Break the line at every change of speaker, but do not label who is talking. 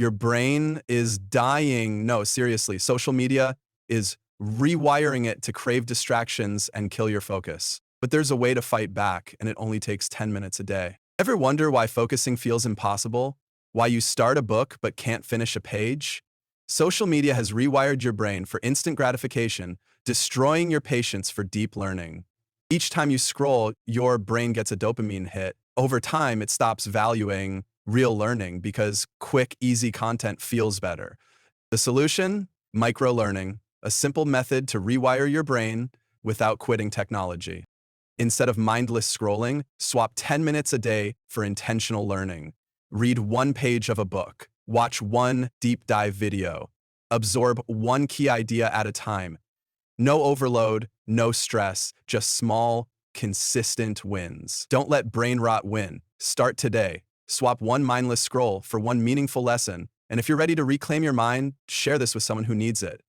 Your brain is dying. No, seriously, social media is rewiring it to crave distractions and kill your focus. But there's a way to fight back, and it only takes 10 minutes a day. Ever wonder why focusing feels impossible? Why you start a book but can't finish a page? Social media has rewired your brain for instant gratification, destroying your patience for deep learning. Each time you scroll, your brain gets a dopamine hit. Over time, it stops valuing real learning because quick, easy content feels better. The solution? Microlearning, a simple method to rewire your brain without quitting technology. Instead of mindless scrolling, swap 10 minutes a day for intentional learning. Read one page of a book. Watch one deep dive video. Absorb one key idea at a time. No overload, no stress, just small, consistent wins. Don't let brain rot win. Start today. Swap one mindless scroll for one meaningful lesson. And if you're ready to reclaim your mind, share this with someone who needs it.